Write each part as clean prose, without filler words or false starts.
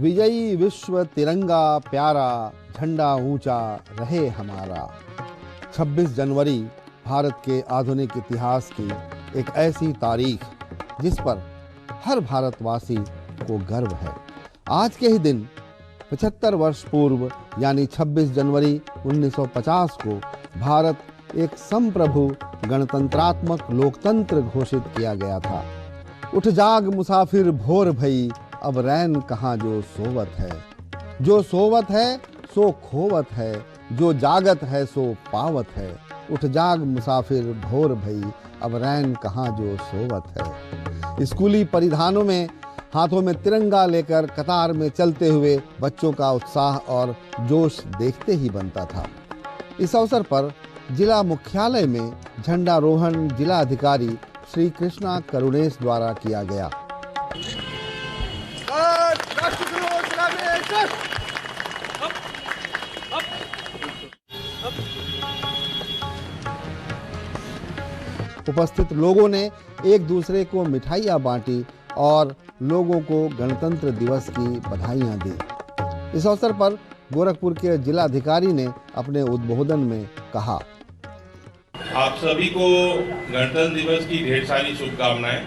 विजयी विश्व तिरंगा प्यारा, झंडा ऊंचा रहे हमारा। 26 जनवरी भारत के आधुनिक इतिहास की एक ऐसी तारीख जिस पर हर भारतवासी को गर्व है। आज के ही दिन 75 वर्ष पूर्व यानी 26 जनवरी 1950 को भारत एक संप्रभु गणतंत्रात्मक लोकतंत्र घोषित किया गया था। उठ जाग मुसाफिर भोर भई, अब रैन कहाँ जो सोवत है। जो सोवत है सो खोवत है, जो जागत है सो पावत है। उठ जाग मुसाफिर भोर भई, अब रैन कहाँ जो सोवत है। स्कूली परिधानों में हाथों में तिरंगा लेकर कतार में चलते हुए बच्चों का उत्साह और जोश देखते ही बनता था। इस अवसर पर जिला मुख्यालय में झंडारोहण जिला अधिकारी श्री कृष्णा करुणेश द्वारा किया गया। उपस्थित लोगों ने एक दूसरे को मिठाइयाँ बांटी और लोगों को गणतंत्र दिवस की बधाइयाँ दी। इस अवसर पर गोरखपुर के जिलाधिकारी ने अपने उद्बोधन में कहा, आप सभी को गणतंत्र दिवस की ढेर सारी शुभकामनाएं।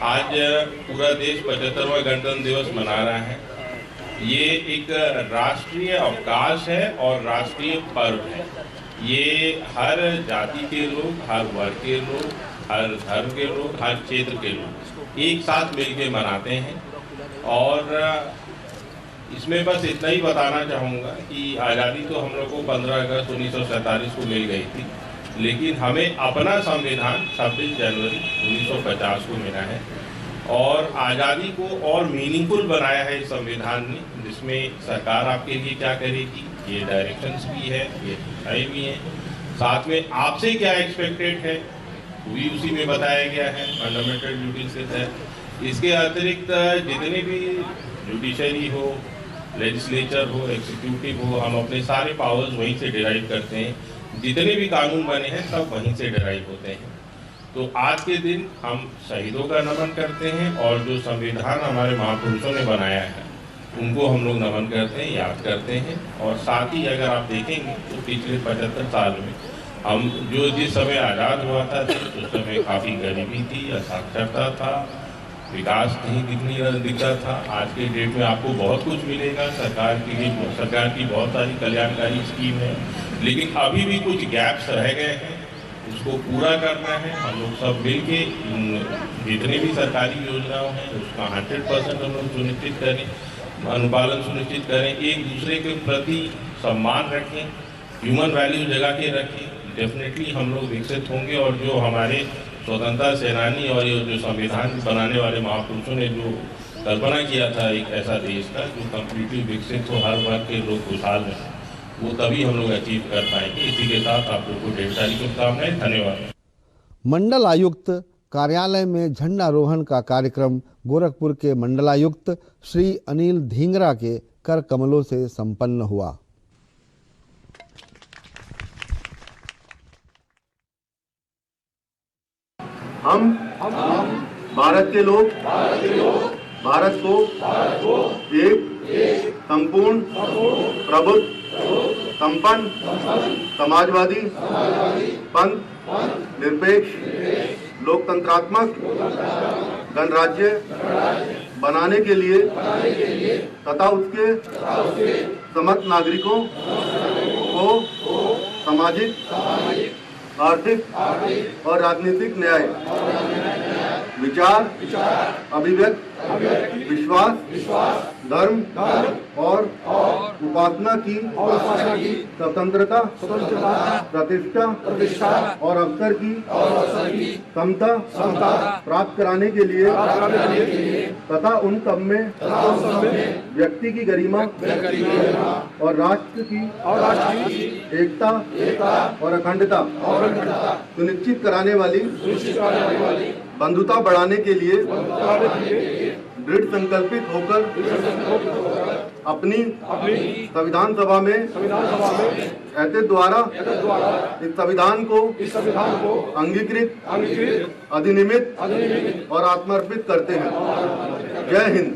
आज पूरा देश 75वां गणतंत्र दिवस मना रहा है। ये एक राष्ट्रीय अवकाश है और राष्ट्रीय पर्व है। ये हर जाति के लोग, हर वर्ग के लोग, हर धर्म के लोग, हर क्षेत्र के लोग एक साथ मिलकर मनाते हैं। और इसमें बस इतना ही बताना चाहूँगा कि आज़ादी तो हम लोग को 15 अगस्त 1947 को मिल गई थी, लेकिन हमें अपना संविधान 26 जनवरी 1950 को मिला है। और आज़ादी को और मीनिंगफुल बनाया है इस संविधान ने, जिसमें सरकार आपके लिए क्या करेगी, ये डायरेक्शंस भी है, ये दिशाएं भी हैं। साथ में आपसे क्या एक्सपेक्टेड है वो भी उसी में बताया गया है फंडामेंटल ड्यूटीज के तहत। इसके अतिरिक्त जितने भी जुडिशरी हो, लेजिस्लेचर हो, एग्जीक्यूटिव हो, हम अपने सारे पावर्स वहीं से डिराइव करते हैं। जितने भी कानून बने हैं सब वहीं से डिराइव होते हैं। तो आज के दिन हम शहीदों का नमन करते हैं और जो संविधान हमारे महापुरुषों ने बनाया है उनको हम लोग नमन करते हैं, याद करते हैं। और साथ ही अगर आप देखेंगे तो पिछले 75 साल में हम जिस समय आज़ाद हुआ था उस समय काफ़ी गरीबी थी, असाक्षरता था, विकास नहीं दिखता था। आज के डेट में आपको बहुत कुछ मिलेगा। सरकार की बहुत सारी कल्याणकारी स्कीम है, लेकिन अभी भी कुछ गैप्स रह गए हैं, उसको पूरा करना है। हम लोग सब मिलके जितने भी सरकारी योजनाओं हैं उसका 100% हम लोग सुनिश्चित करें, अनुपालन सुनिश्चित करें, एक दूसरे के प्रति सम्मान रखें, ह्यूमन वैल्यू जगा के रखें। डेफिनेटली हम लोग विकसित होंगे। और जो हमारे स्वतंत्रता सेनानी और ये जो संविधान बनाने वाले महापुरुषों ने जो कल्पना किया था एक ऐसा देश का जो कम्प्लीटली विकसित हो, हर वर्ग के लोग खुशहाल हैं, वो तभी हम लोग अचीव कर पाएंगे। इसी के साथ आप लोग को ढेर सारी शुभकामनाएं। धन्यवाद। मंडल आयुक्त कार्यालय में झंडारोहण का कार्यक्रम गोरखपुर के मंडलायुक्त श्री अनिल धींगरा के कर कमलों से संपन्न हुआ। हम भारत के लोग भारत को एक संपूर्ण प्रबुद्ध संपन्न समाजवादी पंथ निरपेक्ष लोकतंत्रात्मक गणराज्य बनाने के लिए तथा उसके समस्त नागरिकों को सामाजिक, आर्थिक और राजनीतिक न्याय, विचार, अभिव्यक्ति, विश्वास, धर्म और उपासना की स्वतंत्रता, प्रतिष्ठा और अवसर की समता प्राप्त कराने के लिए तथा उन सब में व्यक्ति की गरिमा और राष्ट्र की एकता और अखंडता सुनिश्चित कराने वाली बंधुता बढ़ाने के लिए दृढ़ संकल्पित होकर अपनी संविधान सभा में ऐसे द्वारा इस संविधान को अंगीकृत, अधिनियमित और आत्मर्पित करते हैं। जय हिंद।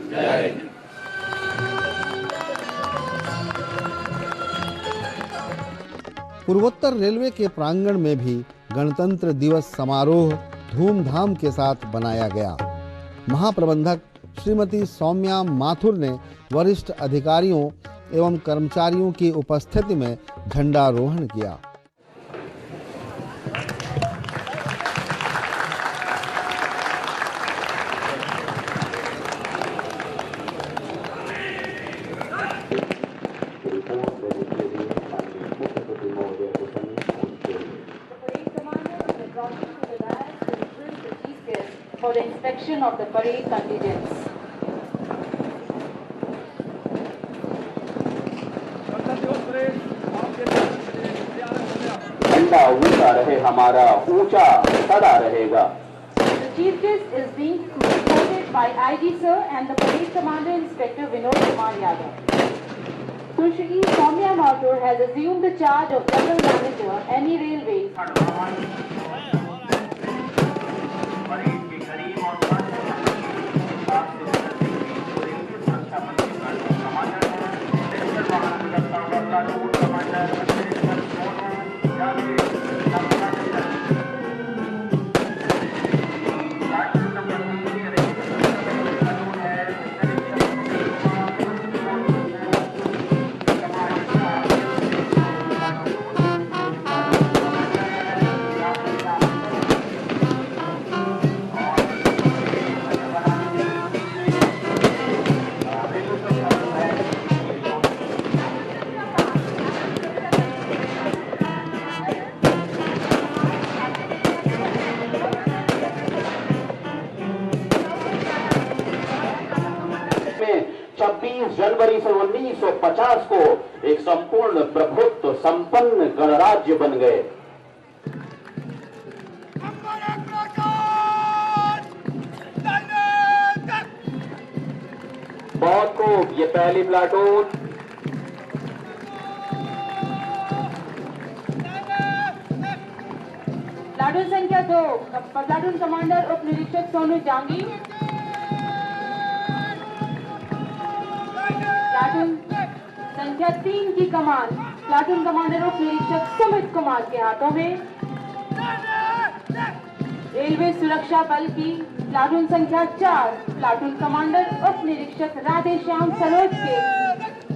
पूर्वोत्तर रेलवे के प्रांगण में भी गणतंत्र दिवस समारोह धूमधाम के साथ बनाया गया। महाप्रबंधक श्रीमती सौम्या माथुर ने वरिष्ठ अधिकारियों एवं कर्मचारियों की उपस्थिति में झंडारोहण किया। For the inspection of the parade contingents. झंडा ऊंचा रहे हमारा, ऊंचा सदा रहेगा। The chief guest is being escorted by IG sir and the parade commander Inspector Vinod Kumar Yadav. Sushri Soumya Mathur has assumed the charge of General Manager NE Railways. जनवरी से 1950 को एक संपूर्ण प्रभुत्व संपन्न गणराज्य बन गए। बहुत को ये पहली प्लाटून प्लाटून संख्या 2 प्लाटून कमांडर उप निरीक्षक सोनू जांगी। प्लाटून संख्या 3 की कमान प्लाटून कमांडर उप निरीक्षक सुमित कुमार के हाथों में। रेलवे सुरक्षा बल की प्लाटून संख्या 4 प्लाटून कमांडर उप निरीक्षक राधेश्याम सरोज के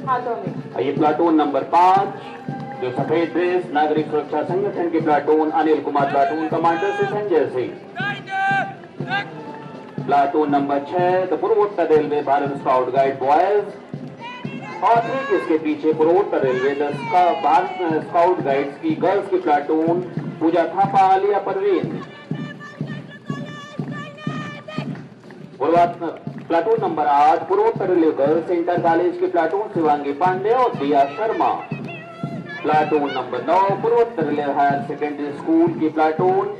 हाथों में। ये प्लाटून नंबर 5 जो सफेद ड्रेस नागरिक सुरक्षा संगठन के platoon Anil Kumar platoon commander से Sanjay Singh. Platoon number 6 the पूर्वोत्तर railway Bharat scout guide boys और ठीक इसके पीछे पूर्वोत्तर रेलवे भारत स्काउट गाइड्स की गर्ल्स की platoon Pooja Thapa Aaliya Parveen. Platoon number 8 पूर्वोत्तर रेलवे गर्ल्स इंटर कॉलेज की प्लाटून शिवांगी पांडे और दिया शर्मा। प्लाटून नंबर 9 पूर्वोत्तर रेलवे हायर सेकेंडरी स्कूल की प्लाटून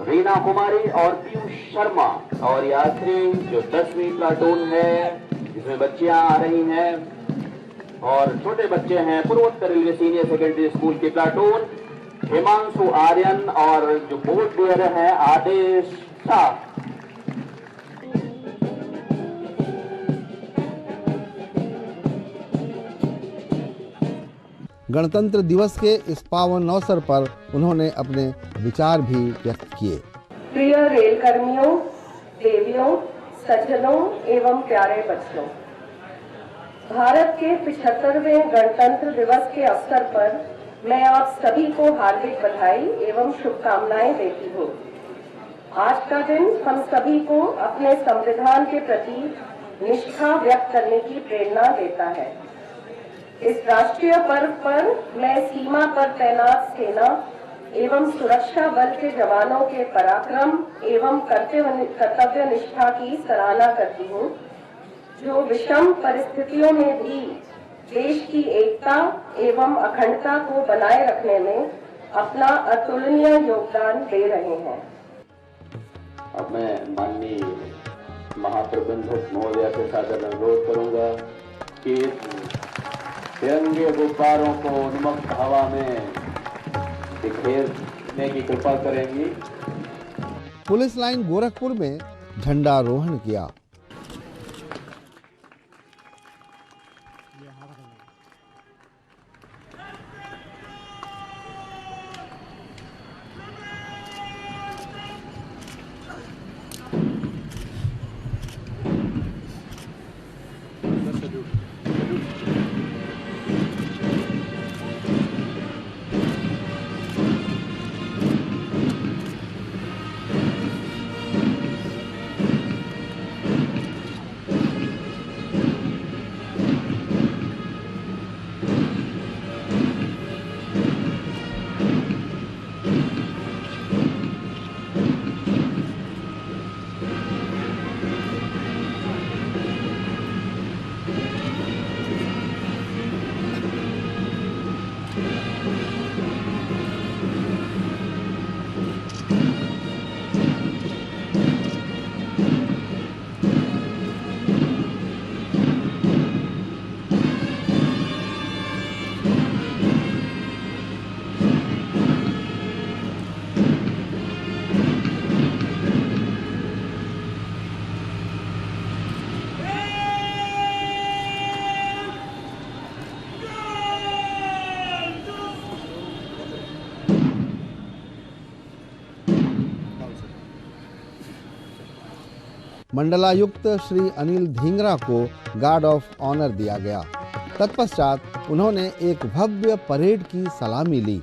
रीना कुमारी और पीयूष शर्मा। और यात्री जो 10वीं प्लाटून है जिसमें बच्चियां आ रही हैं और छोटे बच्चे हैं पूर्वोत्तर रेलवे सीनियर सेकेंडरी स्कूल की प्लाटून हिमांशु आर्यन और जो बोर्ड बेयर है आदेश शाह। गणतंत्र दिवस के इस पावन अवसर पर उन्होंने अपने विचार भी व्यक्त किए। प्रिय रेल कर्मियों, देवियों, सज्जनों एवं प्यारे बच्चों, भारत के 75वें गणतंत्र दिवस के अवसर पर मैं आप सभी को हार्दिक बधाई एवं शुभकामनाएं देती हूँ। आज का दिन हम सभी को अपने संविधान के प्रति निष्ठा व्यक्त करने की प्रेरणा देता है। इस राष्ट्रीय पर्व पर मैं सीमा पर तैनात सेना एवं सुरक्षा बल के जवानों के पराक्रम एवं कर्तव्य निष्ठा की सराहना करती हूँ, जो विषम परिस्थितियों में भी देश की एकता एवं अखंडता को बनाए रखने में अपना अतुलनीय योगदान दे रहे हैं। अब मैं माननीय महाप्रबंधक महोदय के साथ अनुरोध करूंगा कि तिरंगे गुब्बारों को उन्मुक्त हवा में बिखेरने की कृपा करेंगी। पुलिस लाइन गोरखपुर में झंडारोहण किया। मंडलायुक्त श्री अनिल धिंगरा को गार्ड ऑफ ऑनर दिया गया। तत्पश्चात उन्होंने एक भव्य परेड की सलामी ली।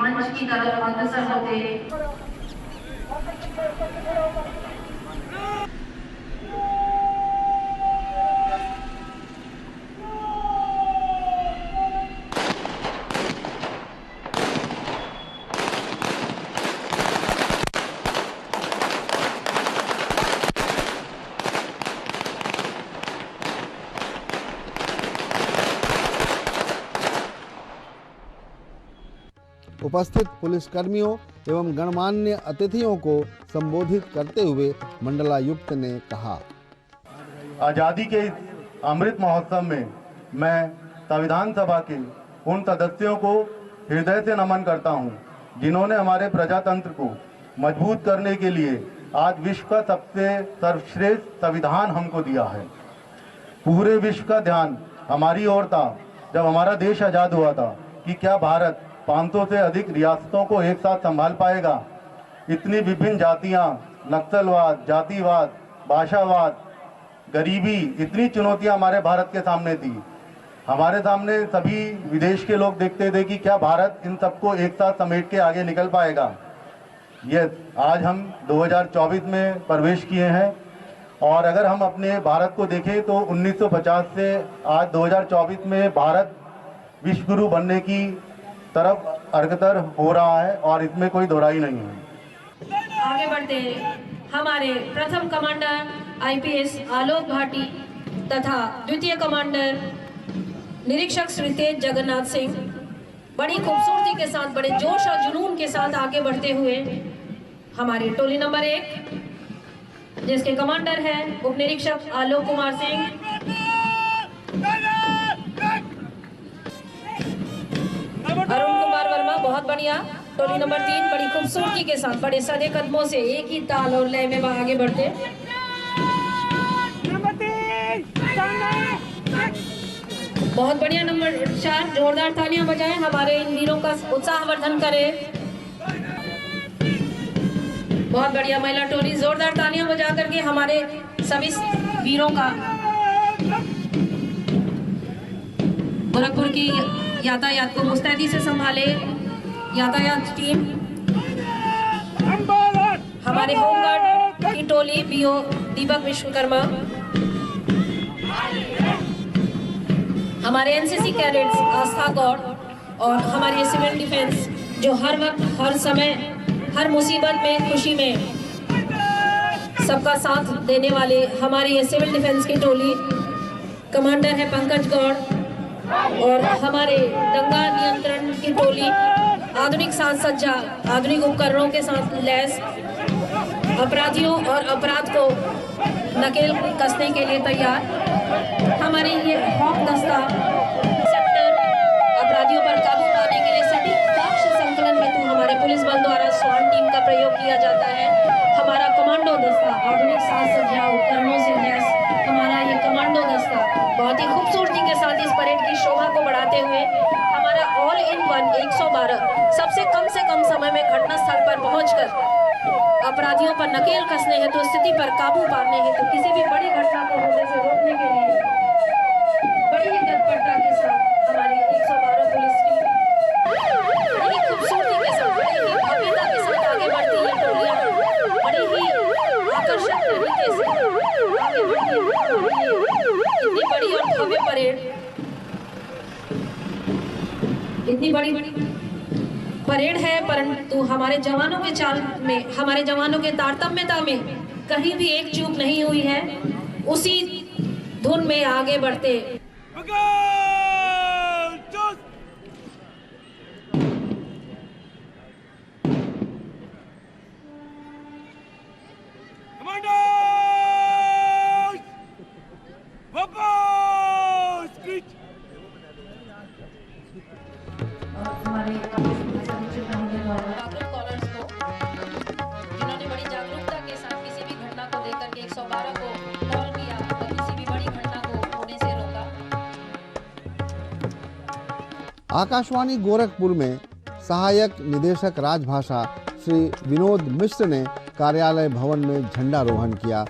मंच की तरफ अग्रसर होते उपस्थित पुलिसकर्मियों एवं गणमान्य अतिथियों को संबोधित करते हुए मंडलायुक्त ने कहा, आज़ादी के इस अमृत महोत्सव में मैं संविधान सभा के उन सदस्यों को हृदय से नमन करता हूं, जिन्होंने हमारे प्रजातंत्र को मजबूत करने के लिए आज विश्व का सबसे सर्वश्रेष्ठ संविधान हमको दिया है। पूरे विश्व का ध्यान हमारी ओर था जब हमारा देश आज़ाद हुआ था कि क्या भारत 500 से अधिक रियासतों को एक साथ संभाल पाएगा। इतनी विभिन्न जातियां, नक्सलवाद, जातिवाद, भाषावाद, गरीबी, इतनी चुनौतियां हमारे भारत के सामने थी। हमारे सामने सभी विदेश के लोग देखते थे कि क्या भारत इन सबको एक साथ समेट के आगे निकल पाएगा। ये आज हम 2024 में प्रवेश किए हैं और अगर हम अपने भारत को देखें तो 1950 से आज 2024 में भारत विश्व गुरु बनने की तरफ अग्रसर हो रहा है और इसमें कोई दोहराई नहीं है। आगे बढ़ते हमारे प्रथम कमांडर आईपीएस आलोक भाटी तथा द्वितीय कमांडर निरीक्षक श्री तेज जगन्नाथ सिंह बड़ी खूबसूरती के साथ, बड़े जोश और जुनून के साथ आगे बढ़ते हुए हमारी टोली नंबर 1 जिसके कमांडर है उप निरीक्षक आलोक कुमार सिंह, अरुण कुमार वर्मा, बहुत बढ़िया। टोली नंबर 3 बड़ी खूबसूरती के साथ, बड़े सधे कदमों से एक ही ताल और लय में आगे बढ़ते। बहुत बढ़िया। नंबर 4 जोरदार तालियां बजाएं, हमारे इन वीरों का उत्साहवर्धन करें। बहुत बढ़िया। महिला टोली जोरदार तालियां बजा करके हमारे सभी वीरों का, गोरखपुर की यातायात को मुस्तैदी से संभाले यातायात टीम। हमारे होमगार्ड की टोली बीओ दीपक विश्वकर्मा, हमारे एनसीसी कैडेट्स आस्था गौड़ और हमारे सिविल डिफेंस जो हर वक्त, हर समय, हर मुसीबत में, खुशी में सबका साथ देने वाले हमारे ये सिविल डिफेंस की टोली। कमांडर है पंकज गौड़ और हमारे दंगा नियंत्रण की टोली आधुनिक साज सज्जा, आधुनिक उपकरणों के साथ लैस, अपराधियों और अपराध को नकेल कसने के लिए तैयार। हमारे ये हॉक दस्ता सेक्टर अपराधियों पर काबू पाने के लिए सटीक साक्ष्य संकलन हेतु हमारे पुलिस बल द्वारा स्वान टीम का प्रयोग किया जाता है। हमारा कमांडो दस्ता आधुनिक साज सज्जा उपकरणों से लैस, हमारा ये कमांडो दस्ता बहुत ही खूबसूरती के साथ इस परेड की शोभा को बढ़ाते हुए हमारा ऑल इन वन 112 सबसे कम समय में घटनास्थल पर पहुंचकर अपराधियों पर नकेल कसने हेतु, तो स्थिति पर काबू पाने हेतु, तो किसी भी बड़ी घटना को होने से रोकने के लिए बड़ी ही तत्परता के साथ हमारी 112 पुलिस टीम बड़ी ही खूबसूरती के साथ, बड़ी ही भव्यता के साथ आगे बढ़ती है। टोलियां बड़ी ही आकर्षक तरीके से आगे बढ़ती है। इतनी बड़ी और भव्य परेड, इतनी बड़ी परेड है, परंतु हमारे जवानों के चाल में, हमारे जवानों के तारतम्यता में कहीं भी एक चूक नहीं हुई है। उसी धुन में आगे बढ़ते जिन्होंने बड़ी जागरूकता के साथ किसी भी घटना को लेकर के 112 को कॉल किया और किसी भी बड़ी घटना को होने से आकाशवाणी गोरखपुर में सहायक निदेशक राजभाषा श्री विनोद मिश्र ने कार्यालय भवन में झंडारोहण किया।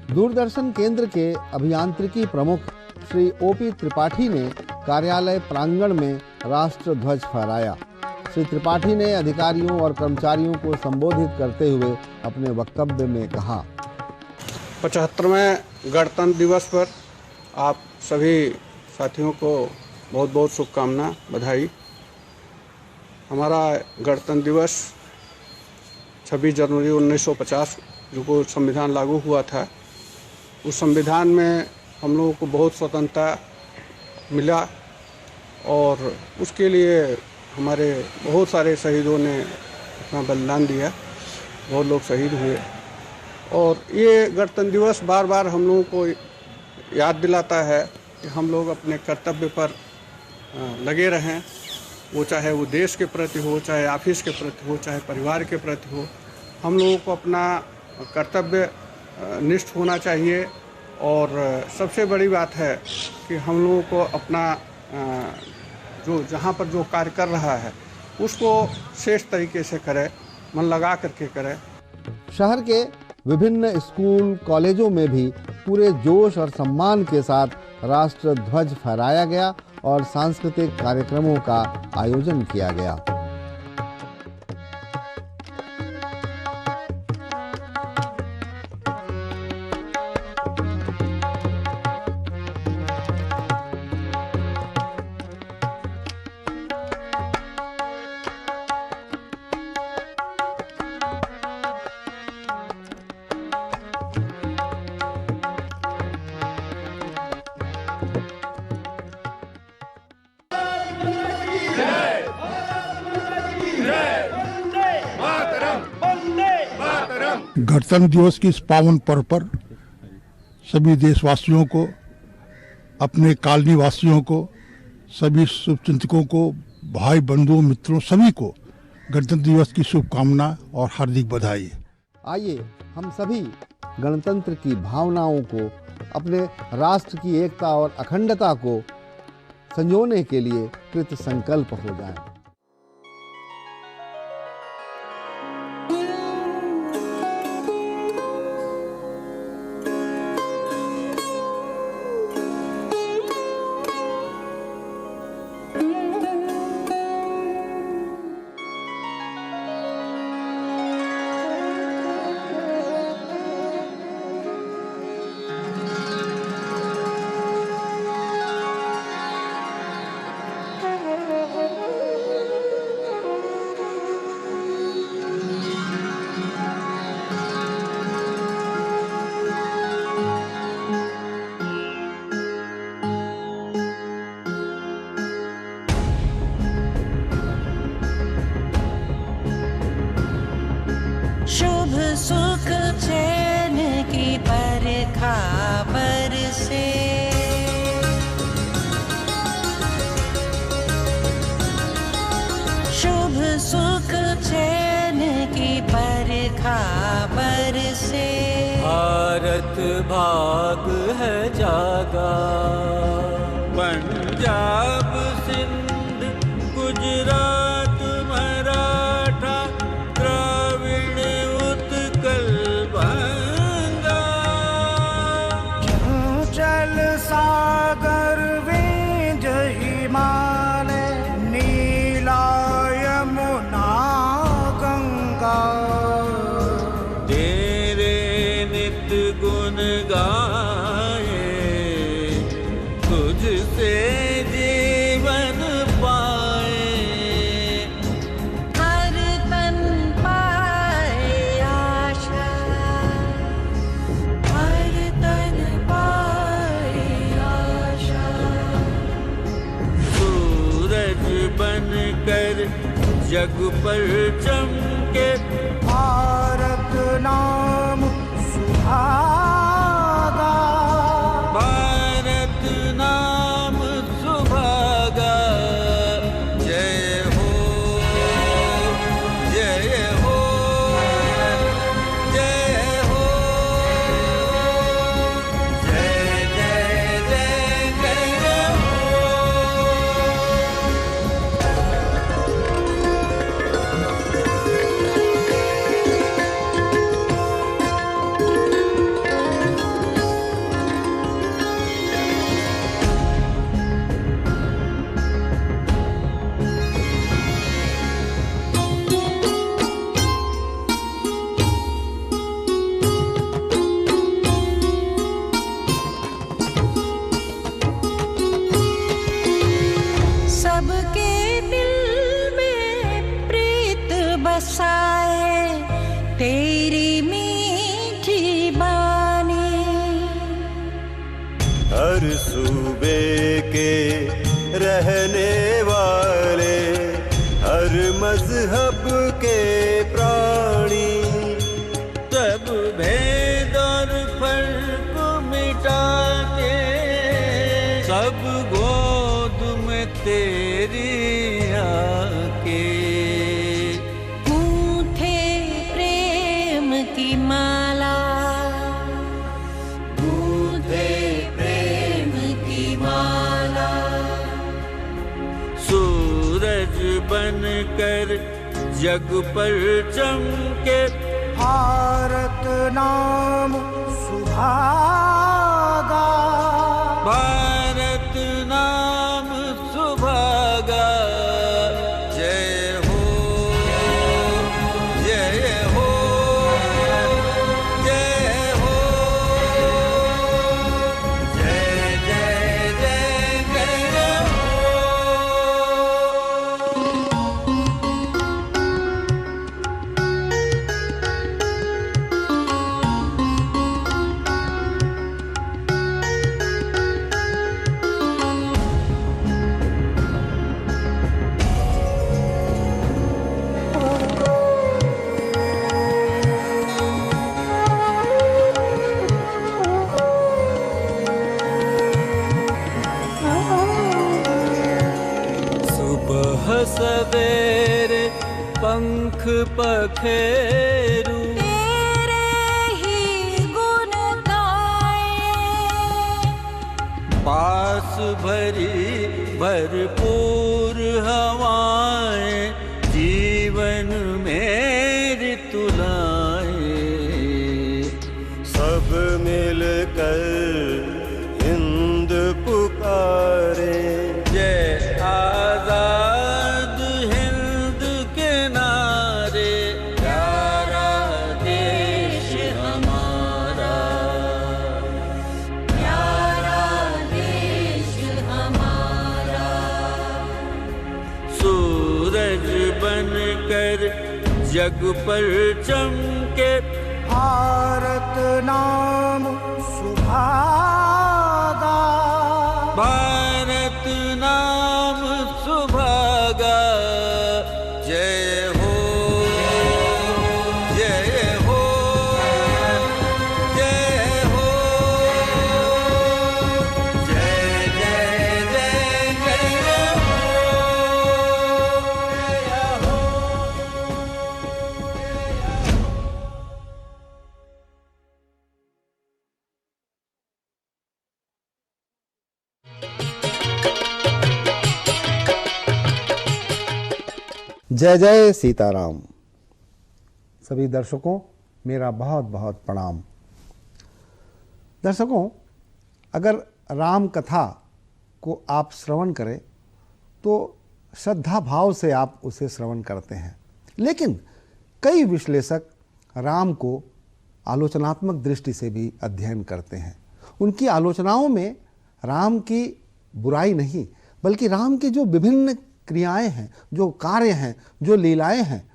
दूरदर्शन केंद्र के अभियांत्रिकी प्रमुख श्री ओपी त्रिपाठी ने कार्यालय प्रांगण में राष्ट्र ध्वज फहराया। श्री त्रिपाठी ने अधिकारियों और कर्मचारियों को संबोधित करते हुए अपने वक्तव्य में कहा, 75वें गणतंत्र दिवस पर आप सभी साथियों को बहुत बहुत शुभकामना, बधाई। हमारा गणतंत्र दिवस 26 जनवरी 1950 जो संविधान लागू हुआ था, उस संविधान में हम लोगों को बहुत स्वतंत्रता मिला और उसके लिए हमारे बहुत सारे शहीदों ने अपना बलिदान दिया, बहुत लोग शहीद हुए। और ये गणतंत्र दिवस बार बार हम लोगों को याद दिलाता है कि हम लोग अपने कर्तव्य पर लगे रहें, वो चाहे वो देश के प्रति हो, चाहे ऑफिस के प्रति हो, चाहे परिवार के प्रति हो। हम लोगों को अपना कर्तव्य निष्ठ होना चाहिए। और सबसे बड़ी बात है कि हम लोगों को अपना जो जहाँ पर जो कार्य कर रहा है उसको श्रेष्ठ तरीके से करें, मन लगा करके करें। शहर के विभिन्न स्कूल कॉलेजों में भी पूरे जोश और सम्मान के साथ राष्ट्र ध्वज फहराया गया और सांस्कृतिक कार्यक्रमों का आयोजन किया गया। गणतंत्र दिवस की इस पावन पर्व पर सभी देशवासियों को, अपने कॉलोनी वासियों को, सभी शुभचिंतकों को, भाई बंधुओं मित्रों सभी को गणतंत्र दिवस की शुभकामना और हार्दिक बधाई। आइए हम सभी गणतंत्र की भावनाओं को, अपने राष्ट्र की एकता और अखंडता को संजोने के लिए कृत संकल्प हो जाएं। शुभ सुख चैन की बरखा बरसे, शुभ सुख चैन की बरखा बरसे। भारत भाग है जागा, पंजाब सिंध गुजरात मराठा द्राविड़ उत्कल बंगा। चंचल सागर विंध्य हिमालय नीला यमुना गंगा। तेरे नित गुण गाए, तुझसे जीवन पाए। हर तन पाए आशा, हर तन पाए आशा। सूरज बनकर जग पर चमके, भारत नाम सुहागा। भारत नाम सुभागा। जय हो हर सूबे के रहने वाले, हर मजहब के प्राणी, सब भेद और फर्क मिटा के सब गोद में तेरी आके गूंथे प्रेम की माला, गूंथे प्रेम की माला। सूरज बनकर जग पर चमके भारत नाम सुभागा, भारत नाम सुभागा। जय हो, जय हो, जय हो, जय जय जय जय हो। सुबह सवेरे पंख पखेरू तेरे ही गुण गाए, पास भरी भरपूर हवाएं जीवन में ऋतुलाए। सब मिलकर हिंद पुकारे, जय आजाद हिंद के नारे, प्यारा देश हमारा, प्यारा देश हमारा। सूरज बनकर जग पर चमके भारत नाम सुभागा, भारत नाम सुभागा। जय हो, जय हो, जय हो, जय जय जय जय हो। जय जय सीताराम। सभी दर्शकों मेरा बहुत बहुत प्रणाम। दर्शकों, अगर राम कथा को आप श्रवण करें तो श्रद्धा भाव से आप उसे श्रवण करते हैं, लेकिन कई विश्लेषक राम को आलोचनात्मक दृष्टि से भी अध्ययन करते हैं। उनकी आलोचनाओं में राम की बुराई नहीं, बल्कि राम की जो विभिन्न क्रियाएं हैं, जो कार्य हैं, जो लीलाएं हैं,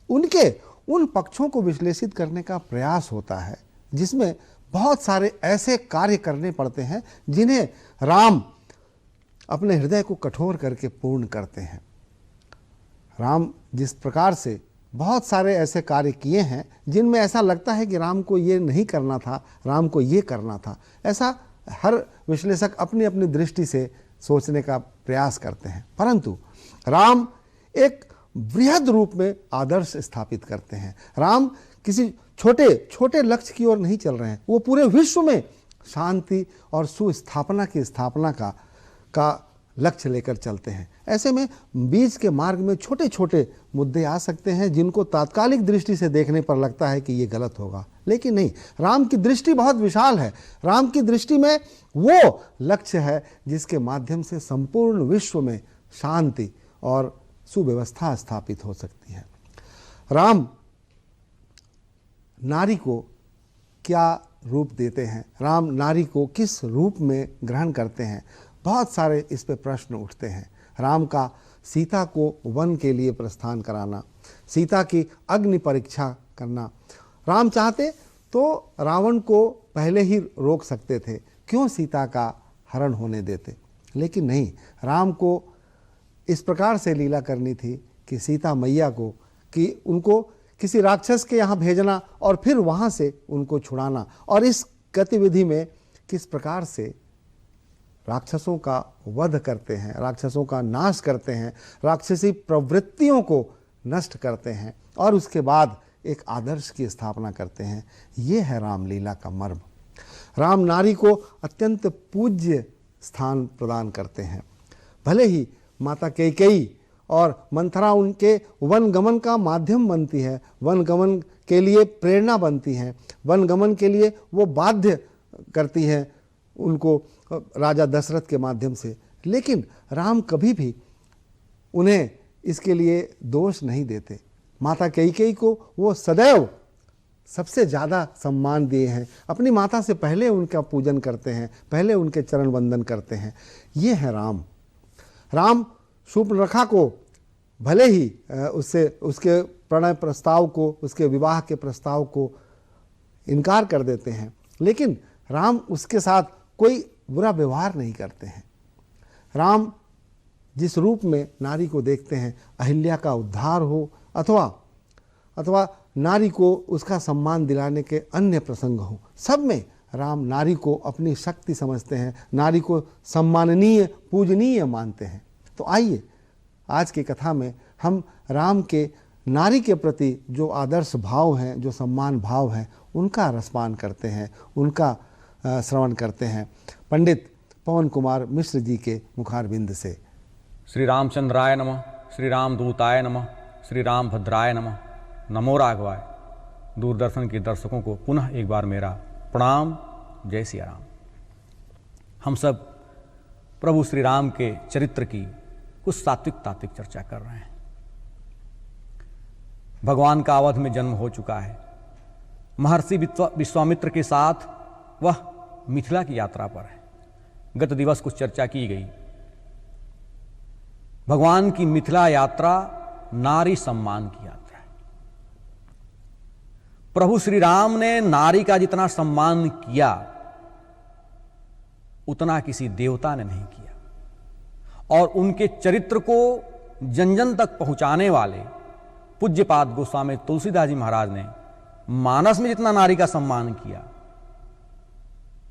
उनके उन पक्षों को विश्लेषित करने का प्रयास होता है जिसमें बहुत सारे ऐसे कार्य करने पड़ते हैं जिन्हें राम अपने हृदय को कठोर करके पूर्ण करते हैं। राम जिस प्रकार से बहुत सारे ऐसे कार्य किए हैं जिनमें ऐसा लगता है कि राम को ये नहीं करना था, राम को ये करना था, ऐसा हर विश्लेषक अपनी अपनी दृष्टि से सोचने का प्रयास करते हैं। परंतु राम एक बृहद रूप में आदर्श स्थापित करते हैं। राम किसी छोटे छोटे लक्ष्य की ओर नहीं चल रहे हैं, वो पूरे विश्व में शांति और सुस्थापना की स्थापना का लक्ष्य लेकर चलते हैं। ऐसे में बीच के मार्ग में छोटे छोटे मुद्दे आ सकते हैं जिनको तात्कालिक दृष्टि से देखने पर लगता है कि ये गलत होगा, लेकिन नहीं, राम की दृष्टि बहुत विशाल है। राम की दृष्टि में वो लक्ष्य है जिसके माध्यम से संपूर्ण विश्व में शांति और सुव्यवस्था स्थापित हो सकती है। राम नारी को क्या रूप देते हैं, राम नारी को किस रूप में ग्रहण करते हैं, बहुत सारे इस पे प्रश्न उठते हैं। राम का सीता को वन के लिए प्रस्थान कराना, सीता की अग्नि परीक्षा करना, राम चाहते तो रावण को पहले ही रोक सकते थे, क्यों सीता का हरण होने देते। लेकिन नहीं, राम को इस प्रकार से लीला करनी थी कि सीता मैया को, कि उनको किसी राक्षस के यहाँ भेजना और फिर वहाँ से उनको छुड़ाना। और इस गतिविधि में किस प्रकार से राक्षसों का वध करते हैं, राक्षसों का नाश करते हैं, राक्षसी प्रवृत्तियों को नष्ट करते हैं और उसके बाद एक आदर्श की स्थापना करते हैं। ये है रामलीला का मर्म। राम नारी को अत्यंत पूज्य स्थान प्रदान करते हैं। भले ही माता कैकेयी और मंथरा उनके वनगमन का माध्यम बनती है, वनगमन के लिए प्रेरणा बनती हैं, वनगमन के लिए वो बाध्य करती हैं उनको राजा दशरथ के माध्यम से, लेकिन राम कभी भी उन्हें इसके लिए दोष नहीं देते। माता कैकेयी को वो सदैव सबसे ज़्यादा सम्मान दिए हैं, अपनी माता से पहले उनका पूजन करते हैं, पहले उनके चरण वंदन करते हैं। ये है राम। राम शूर्पणखा को भले ही उससे उसके प्रणय प्रस्ताव को, उसके विवाह के प्रस्ताव को इनकार कर देते हैं, लेकिन राम उसके साथ कोई बुरा व्यवहार नहीं करते हैं। राम जिस रूप में नारी को देखते हैं, अहिल्या का उद्धार हो अथवा नारी को उसका सम्मान दिलाने के अन्य प्रसंग हो, सब में राम नारी को अपनी शक्ति समझते हैं, नारी को सम्माननीय पूजनीय मानते हैं। तो आइए आज की कथा में हम राम के नारी के प्रति जो आदर्श भाव हैं, जो सम्मान भाव हैं, उनका रसपान करते हैं, उनका श्रवण करते हैं पंडित पवन कुमार मिश्र जी के मुखारबिंद से। श्री रामचंद्राय नमः, श्री रामदूताय नमः, श्री रामभद्राय नमः, नमो राघवाय। दूरदर्शन के दर्शकों को पुनः एक बार मेरा प्रणाम। जय सिया राम। हम सब प्रभु श्री राम के चरित्र की कुछ सात्विक तात्विक चर्चा कर रहे हैं। भगवान का अवध में जन्म हो चुका है। महर्षि विश्वामित्र के साथ वह मिथिला की यात्रा पर है। गत दिवस कुछ चर्चा की गई। भगवान की मिथिला यात्रा नारी सम्मान की यात्रा है। प्रभु श्री राम ने नारी का जितना सम्मान किया उतना किसी देवता ने नहीं किया। और उनके चरित्र को जन जन तक पहुंचाने वाले पूज्यपाद गोस्वामी तुलसीदास जी महाराज ने मानस में जितना नारी का सम्मान किया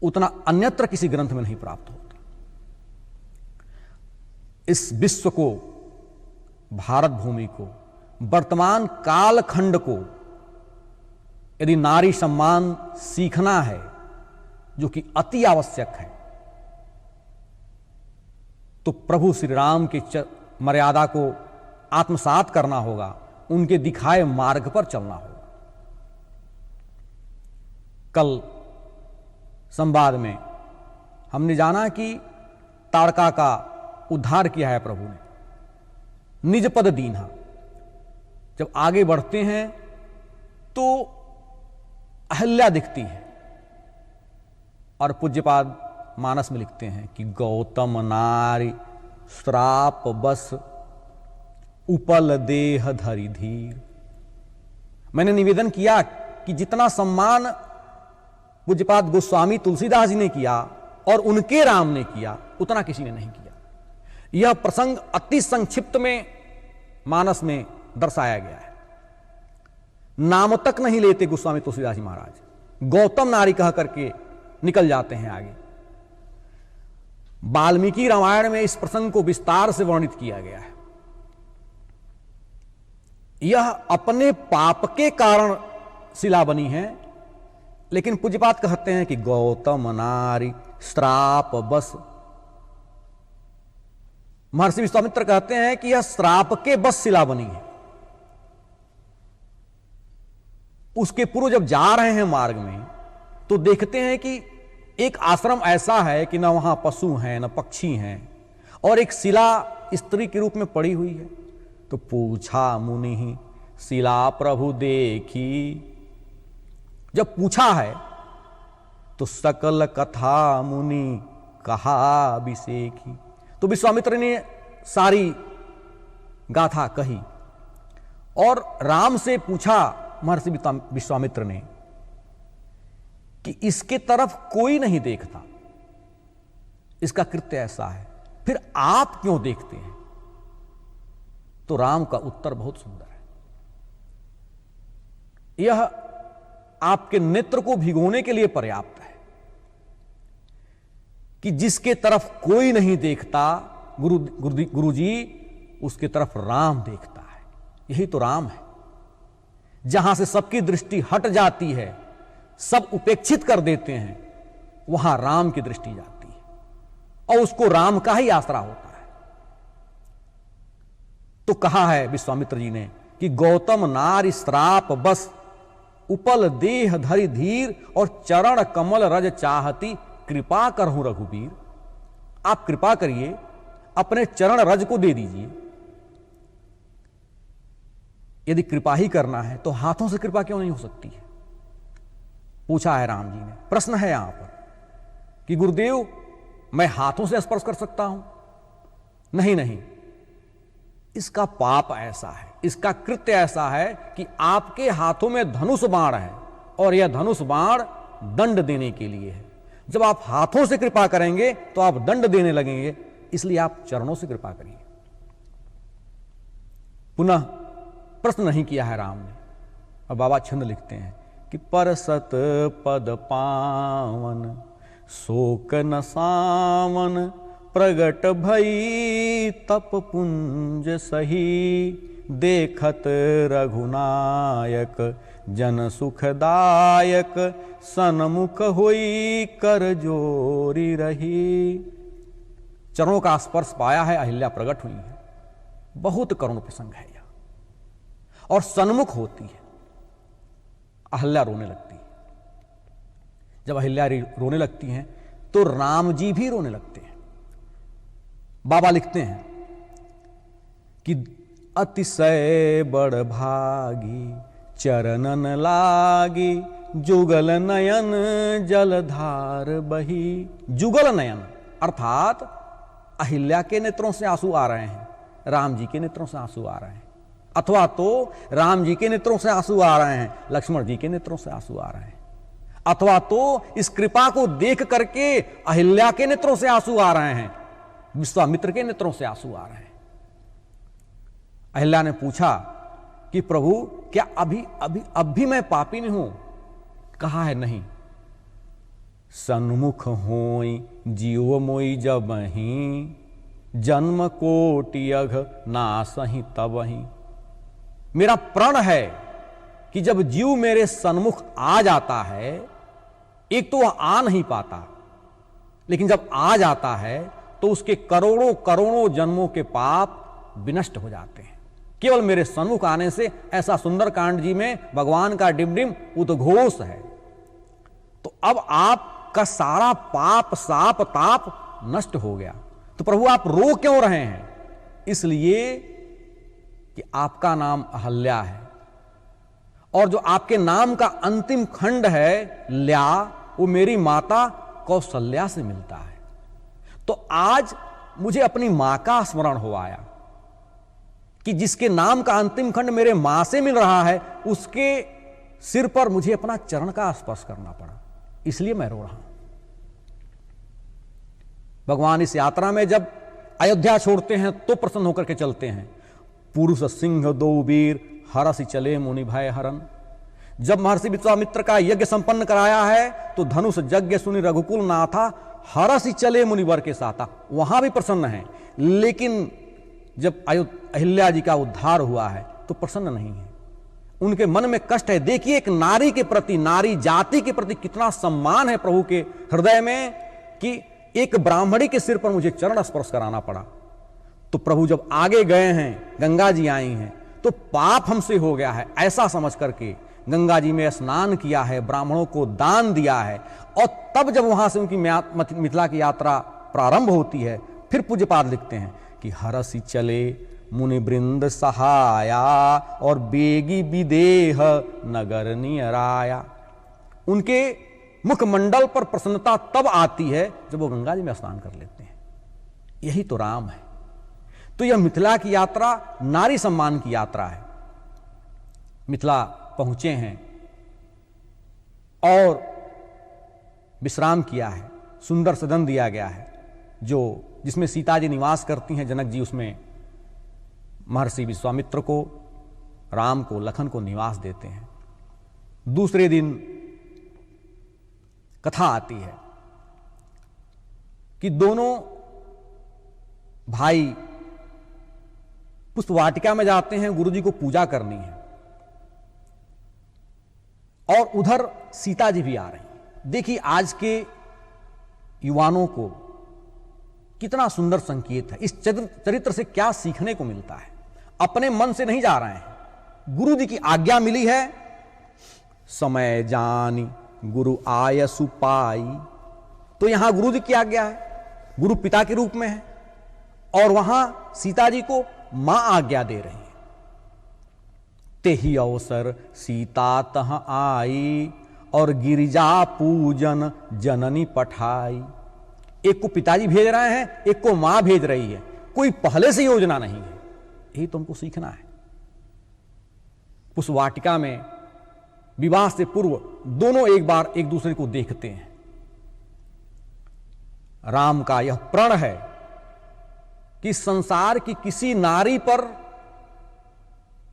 उतना अन्यत्र किसी ग्रंथ में नहीं प्राप्त होता। इस विश्व को, भारत भूमि को, वर्तमान कालखंड को यदि नारी सम्मान सीखना है, जो कि अति आवश्यक है, तो प्रभु श्री राम की मर्यादा को आत्मसात करना होगा, उनके दिखाए मार्ग पर चलना होगा। कल संवाद में हमने जाना कि ताड़का का उद्धार किया है प्रभु ने, निज पद दीन्हा। जब आगे बढ़ते हैं तो अहल्या दिखती है और पूज्यपाद मानस में लिखते हैं कि गौतम नारी श्राप बस उपल देह धरि धीर। मैंने निवेदन किया कि जितना सम्मान पूज्यपाद गोस्वामी तुलसीदास जी ने किया और उनके राम ने किया उतना किसी ने नहीं किया। यह प्रसंग अति संक्षिप्त में मानस में दर्शाया गया है। नाम तक नहीं लेते गोस्वामी तुलसीदास जी महाराज, गौतम नारी कह करके निकल जाते हैं आगे। वाल्मीकि रामायण में इस प्रसंग को विस्तार से वर्णित किया गया है। यह अपने पाप के कारण शिला बनी है, लेकिन पूज्यपाद कहते हैं कि गौतम नारी श्राप बस। महर्षि विश्वामित्र कहते हैं कि यह श्राप के बस शिला बनी है। उसके पूर्व जब जा रहे हैं मार्ग में तो देखते हैं कि एक आश्रम ऐसा है कि न वहां पशु हैं न पक्षी हैं और एक शिला स्त्री के रूप में पड़ी हुई है। तो पूछा मुनि ही शिला प्रभु देखी। जब पूछा है तो सकल कथा मुनि कहा अभिषेकी। तो विश्वामित्र ने सारी गाथा कही और राम से पूछा महर्षि विश्वामित्र ने कि इसके तरफ कोई नहीं देखता, इसका कृत्य ऐसा है, फिर आप क्यों देखते हैं? तो राम का उत्तर बहुत सुंदर है। यह आपके नेत्र को भिगोने के लिए पर्याप्त है कि जिसके तरफ कोई नहीं देखता गुरुजी, उसके तरफ राम देखता है। यही तो राम है। जहां से सबकी दृष्टि हट जाती है, सब उपेक्षित कर देते हैं, वहां राम की दृष्टि जाती है और उसको राम का ही आसरा होता है। तो कहा है विश्वामित्र जी ने कि गौतम नारी श्राप बस, उपल देह धरि धीर, और चरण कमल रज चाहती, कृपा करहूं रघुबीर। आप कृपा करिए, अपने चरण रज को दे दीजिए। यदि कृपा ही करना है तो हाथों से कृपा क्यों नहीं हो सकती है? पूछा है राम जी ने। प्रश्न है यहां पर कि गुरुदेव, मैं हाथों से स्पर्श कर सकता हूं? नहीं नहीं, इसका पाप ऐसा है, इसका कृत्य ऐसा है कि आपके हाथों में धनुष बाण है और यह धनुष बाण दंड देने के लिए है। जब आप हाथों से कृपा करेंगे तो आप दंड देने लगेंगे, इसलिए आप चरणों से कृपा करिए। पुनः प्रश्न नहीं किया है राम ने। और बाबा छंद लिखते हैं कि परसत पद पावन, शोक न सावन, प्रगट भई तप पुंज सही, देखत रघुनायक जन सुखदायक, सन्मुख होई कर जोरी रही। चरणों का स्पर्श पाया है, अहिल्या प्रकट हुई है। बहुत करुण प्रसंग है यह। और सन्मुख होती है, अहिल्या रोने लगती है। जब अहिल्या रोने लगती हैं तो राम जी भी रोने लगते हैं। बाबा लिखते हैं कि अतिशय बड़ भागी, चरणन लागी, जुगल नयन जलधार बही। जुगल नयन अर्थात अहिल्या के नेत्रों से आंसू आ रहे हैं, राम जी के नेत्रों से आंसू आ रहे हैं, अथवा तो राम जी के नेत्रों से आंसू आ रहे हैं, लक्ष्मण जी के नेत्रों से आंसू आ रहे हैं, अथवा तो इस कृपा को देख करके अहिल्या के नेत्रों से आंसू आ रहे हैं, विश्वामित्र के नेत्रों से आंसू आ रहे हैं। अहिल्या ने पूछा कि प्रभु, क्या अब भी मैं पापी नहीं हूं? कहा है नहीं। सन्मुख होई जीव मोई जबहि, जन्म कोटि अघ नासहि तबहि। मेरा प्रण है कि जब जीव मेरे सन्मुख आ जाता है, एक तो वह आ नहीं पाता, लेकिन जब आ जाता है तो उसके करोड़ों करोड़ों जन्मों के पाप विनष्ट हो जाते हैं केवल मेरे सन्मुख आने से। ऐसा सुंदर कांड जी में भगवान का डिमडिम उद्घोष है। तो अब आपका सारा पाप साप ताप नष्ट हो गया। तो प्रभु आप रो क्यों रहे हैं? इसलिए कि आपका नाम अहल्या है और जो आपके नाम का अंतिम खंड है ल्या, वो मेरी माता कौशल्या से मिलता है। तो आज मुझे अपनी मां का स्मरण हो आया कि जिसके नाम का अंतिम खंड मेरे मां से मिल रहा है, उसके सिर पर मुझे अपना चरण का स्पर्श करना पड़ा, इसलिए मैं रो रहा हूं। भगवान इस यात्रा में जब अयोध्या छोड़ते हैं तो प्रसन्न होकर के चलते हैं। पुरुष सिंह दो वीर, हरसि चले मुनि भय हरन। जब महर्षि विश्वामित्र का यज्ञ संपन्न कराया है तो धनुष यज्ञ सुनि रघुकुल नाथा, हरसि चले मुनिवर के साथा, वहां भी प्रसन्न है। लेकिन जब अहिल्या जी का उद्धार हुआ है तो प्रसन्न नहीं है, उनके मन में कष्ट है। देखिए एक नारी के प्रति, नारी जाति के प्रति कितना सम्मान है प्रभु के हृदय में कि एक ब्राह्मणी के सिर पर मुझे चरण स्पर्श कराना पड़ा। तो प्रभु जब आगे गए हैं, गंगा जी आई हैं, तो पाप हमसे हो गया है ऐसा समझ करके गंगा जी में स्नान किया है, ब्राह्मणों को दान दिया है। और तब जब वहां से उनकी मिथिला की यात्रा प्रारंभ होती है, फिर पूज्यपाद लिखते हैं कि हरसि चले मुनि वृंद सहाया और बेगी विदेह नगर नियराया। उनके मुखमंडल पर प्रसन्नता तब आती है जब वो गंगा जी में स्नान कर लेते हैं। यही तो राम है। तो यह मिथिला की यात्रा नारी सम्मान की यात्रा है। मिथिला पहुंचे हैं और विश्राम किया है, सुंदर सदन दिया गया है। जिसमें सीता जी निवास करती हैं, जनक जी उसमें महर्षि विश्वामित्र को, राम को, लखन को निवास देते हैं। दूसरे दिन कथा आती है कि दोनों भाई पुष्प वाटिका में जाते हैं, गुरु जी को पूजा करनी है, और उधर सीता जी भी आ रही हैं। देखिए आज के युवाओं को कितना सुंदर संकेत है, इस चरित्र से क्या सीखने को मिलता है। अपने मन से नहीं जा रहे हैं, गुरु जी की आज्ञा मिली है, समय जानी गुरु आय सुपाई, तो यहां गुरु जी की आज्ञा है, गुरु पिता के रूप में है, और वहां सीता जी को मां आज्ञा दे रही है। तेहि अवसर सीता तह आई, और गिरिजा पूजन जननी पठाई। एक को पिताजी भेज रहे हैं, एक को मां भेज रही है, कोई पहले से योजना नहीं है। यही तुमको सीखना है। उस वाटिका में विवाह से पूर्व दोनों एक बार एक दूसरे को देखते हैं। राम का यह प्रण है कि संसार की किसी नारी पर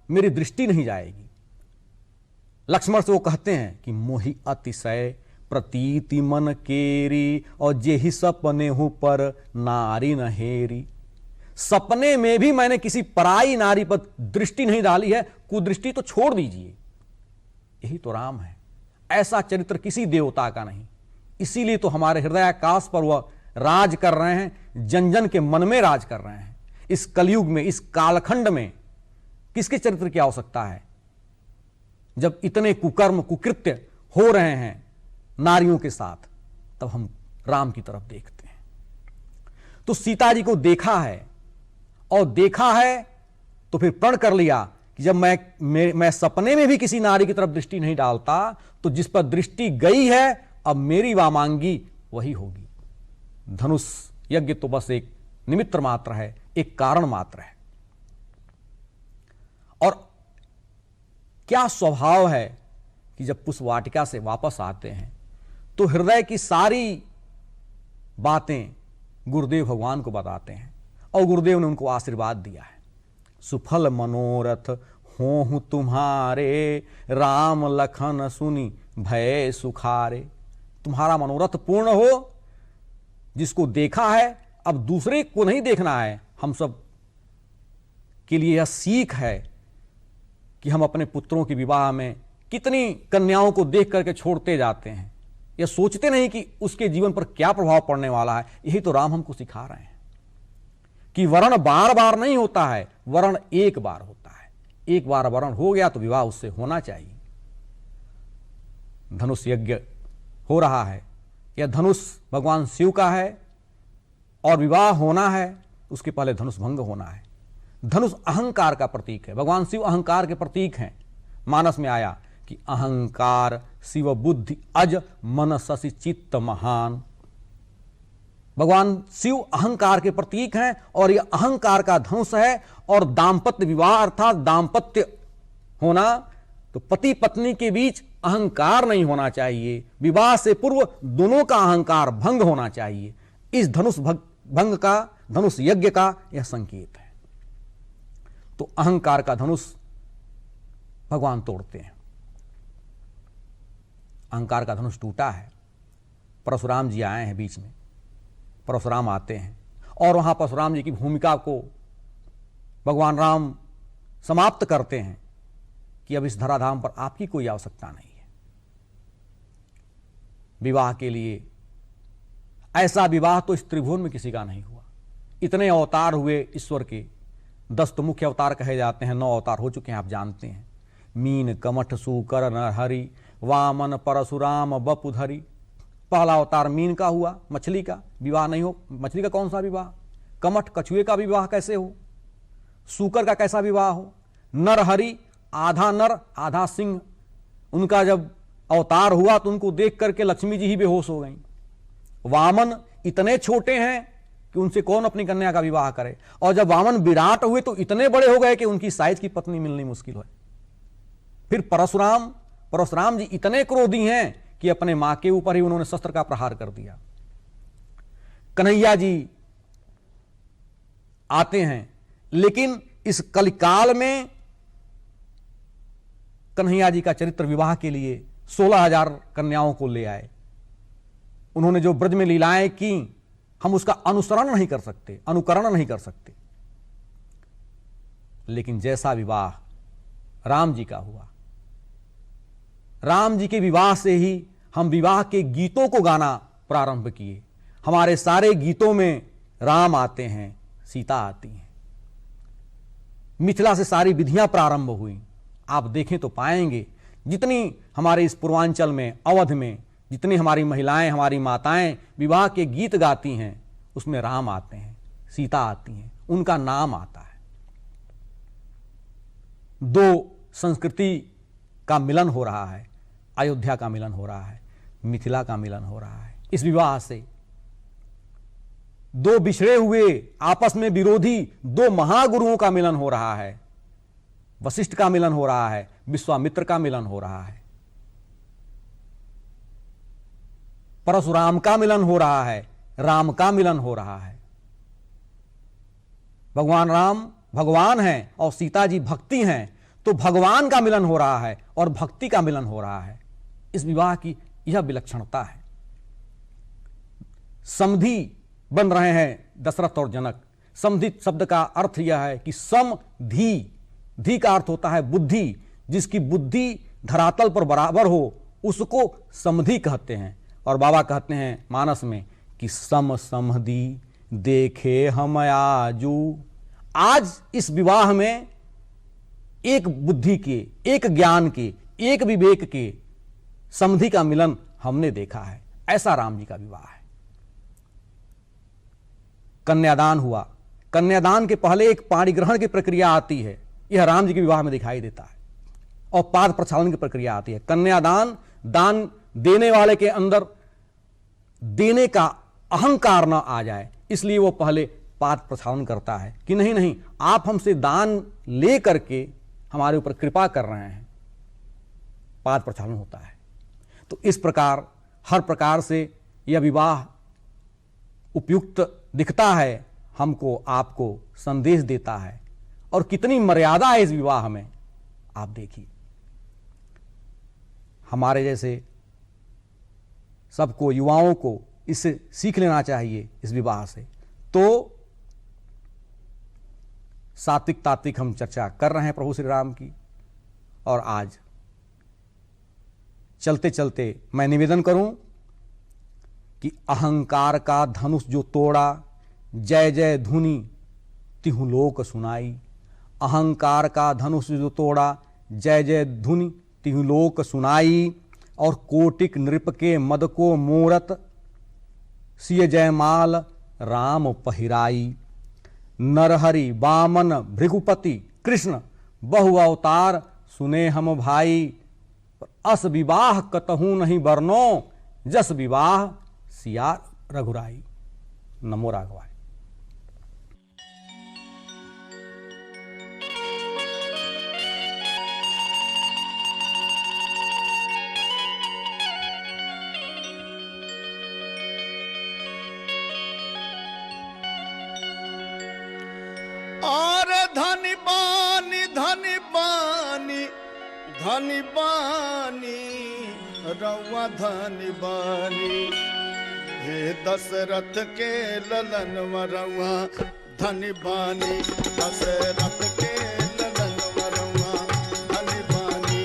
मेरी दृष्टि नहीं जाएगी। लक्ष्मण से वो कहते हैं कि मोहि अतिशय प्रतीति मन केरी, और जेहि सपने हूं पर नारी न हेरी। सपने में भी मैंने किसी पराई नारी पर दृष्टि नहीं डाली है, कुदृष्टि तो छोड़ दीजिए। यही तो राम है। ऐसा चरित्र किसी देवता का नहीं। इसीलिए तो हमारे हृदयाकाश पर वह राज कर रहे हैं, जन जन के मन में राज कर रहे हैं। इस कलयुग में, इस कालखंड में किसके चरित्र की आवश्यकता है, जब इतने कुकर्म कुकृत्य हो रहे हैं नारियों के साथ, तब हम राम की तरफ देखते हैं। तो सीता जी को देखा है, और देखा है तो फिर प्रण कर लिया कि जब मैं सपने में भी किसी नारी की तरफ दृष्टि नहीं डालता, तो जिस पर दृष्टि गई है अब मेरी वामांगी वही होगी। धनुष यज्ञ तो बस एक निमित्त मात्र है, एक कारण मात्र है। और क्या स्वभाव है कि जब पुष्प वाटिका से वापस आते हैं तो हृदय की सारी बातें गुरुदेव भगवान को बताते हैं, और गुरुदेव ने उनको आशीर्वाद दिया है। सुफल मनोरथ होहु तुम्हारे, राम लखन सुनी भय सुखारे। तुम्हारा मनोरथ पूर्ण हो, जिसको देखा है अब दूसरे को नहीं देखना है। हम सब के लिए यह सीख है कि हम अपने पुत्रों के विवाह में कितनी कन्याओं को देख करके छोड़ते जाते हैं, यह सोचते नहीं कि उसके जीवन पर क्या प्रभाव पड़ने वाला है। यही तो राम हमको सिखा रहे हैं कि वरण बार बार नहीं होता है, वरण एक बार होता है। एक बार वरण हो गया तो विवाह उससे होना चाहिए। धनुष यज्ञ हो रहा है, यह धनुष भगवान शिव का है, और विवाह होना है उसके पहले धनुष भंग होना है। धनुष अहंकार का प्रतीक है, भगवान शिव अहंकार के प्रतीक हैं। मानस में आया कि अहंकार शिव बुद्धि अज मन शशि चित्त महान। भगवान शिव अहंकार के प्रतीक हैं, और यह अहंकार का धनुष है। और दाम्पत्य विवाह अर्थात दाम्पत्य होना, तो पति पत्नी के बीच अहंकार नहीं होना चाहिए। विवाह से पूर्व दोनों का अहंकार भंग होना चाहिए। इस धनुष भंग का, धनुष यज्ञ का यह संकेत है। तो अहंकार का धनुष भगवान तोड़ते हैं। अहंकार का धनुष टूटा है। परशुराम जी आए हैं बीच में, परशुराम आते हैं, और वहां परशुराम जी की भूमिका को भगवान राम समाप्त करते हैं कि अब इस धराधाम पर आपकी कोई आवश्यकता नहीं है। विवाह के लिए ऐसा विवाह तो इस त्रिभुवन में किसी का नहीं हुआ। इतने अवतार हुए ईश्वर के, 10 तो मुख्य अवतार कहे जाते हैं, 9 अवतार हो चुके हैं, आप जानते हैं। मीन कमठ सूकर नरहरि, वामन परशुराम बपुधरी। पहला अवतार मीन का हुआ, मछली का विवाह नहीं हो। मछली का कौन सा विवाह? कमठ कछुए का विवाह कैसे हो? सूकर का कैसा विवाह हो? नरहरि आधा नर आधा सिंह, उनका जब अवतार हुआ तो उनको देख करके लक्ष्मी जी ही बेहोश हो गई। वामन इतने छोटे हैं कि उनसे कौन अपनी कन्या का विवाह करे, और जब वामन विराट हुए तो इतने बड़े हो गए कि उनकी साइज की पत्नी मिलनी मुश्किल है। फिर परशुराम जी इतने क्रोधी हैं कि अपने मां के ऊपर ही उन्होंने शस्त्र का प्रहार कर दिया। कन्हैया जी आते हैं, लेकिन इस कलिकाल में कन्हैया जी का चरित्र विवाह के लिए 16,000 कन्याओं को ले आए। उन्होंने जो ब्रज में लीलाएं की, हम उसका अनुसरण नहीं कर सकते, अनुकरण नहीं कर सकते, लेकिन जैसा विवाह राम जी का हुआ, राम जी के विवाह से ही हम विवाह के गीतों को गाना प्रारंभ किए। हमारे सारे गीतों में राम आते हैं, सीता आती हैं। मिथिला से सारी विधियां प्रारंभ हुई। आप देखें तो पाएंगे जितनी हमारे इस पूर्वांचल में, अवध में, जितनी हमारी महिलाएं, हमारी माताएं विवाह के गीत गाती हैं, उसमें राम आते हैं, सीता आती हैं, उनका नाम आता है। दो संस्कृति का मिलन हो रहा है, अयोध्या का मिलन हो रहा है, मिथिला का मिलन हो रहा है। इस विवाह से दो बिछड़े हुए, आपस में विरोधी दो महागुरुओं का मिलन हो रहा है। वशिष्ठ का मिलन हो रहा है, विश्वामित्र का मिलन हो रहा है, परशुराम का मिलन हो रहा है, राम का मिलन हो रहा है। भगवान राम भगवान हैं और सीता जी भक्ति हैं, तो भगवान का मिलन हो रहा है और भक्ति का मिलन हो रहा है। इस विवाह की यह विलक्षणता है। समधि बन रहे हैं दशरथ और जनक। समधि शब्द का अर्थ यह है कि समधि, धी का अर्थ होता है बुद्धि, जिसकी बुद्धि धरातल पर बराबर हो उसको समधि कहते हैं। और बाबा कहते हैं मानस में कि सम समधि देखे हम आजू। आज इस विवाह में एक बुद्धि के, एक ज्ञान के, एक विवेक के, समधि का मिलन हमने देखा है। ऐसा राम जी का विवाह है। कन्यादान हुआ। कन्यादान के पहले एक पाणी ग्रहण की प्रक्रिया आती है, यह राम जी के विवाह में दिखाई देता है, और पाद प्रक्षालन की प्रक्रिया आती है। कन्यादान, दान देने वाले के अंदर देने का अहंकार न आ जाए, इसलिए वो पहले पाद प्रक्षालन करता है कि नहीं नहीं, आप हमसे दान ले करके हमारे ऊपर कृपा कर रहे हैं, पाद प्रक्षालन होता है। तो इस प्रकार हर प्रकार से यह विवाह उपयुक्त दिखता है, हमको आपको संदेश देता है। और कितनी मर्यादा है इस विवाह में, आप देखिए। हमारे जैसे सबको, युवाओं को इससे सीख लेना चाहिए, इस विवाह से। तो सात्विक तात्विक हम चर्चा कर रहे हैं प्रभु श्री राम की, और आज चलते चलते मैं निवेदन करूं कि अहंकार का धनुष जो तोड़ा, जय जय धुनि तिहु लोक सुनाई। अहंकार का धनुष जो तोड़ा, जय जय धुनि तिहु लोक सुनाई। और कोटिक नृप के मद को मोरत, सिय जयमाल राम पहिराई। नरहरि वामन भृगुपति कृष्ण बहु अवतार, सुने हम भाई। अस विवाह कतहु नहीं बरनो, जस विवाह सिया रघुराई। नमो राघवाय। और धनी बानी धनी बानी धनी बानी रउआ धनी बानी। हे दशरथ के ललन वरउआ धनी बानी। दशरथ के ललन वरउआ धनी बानी।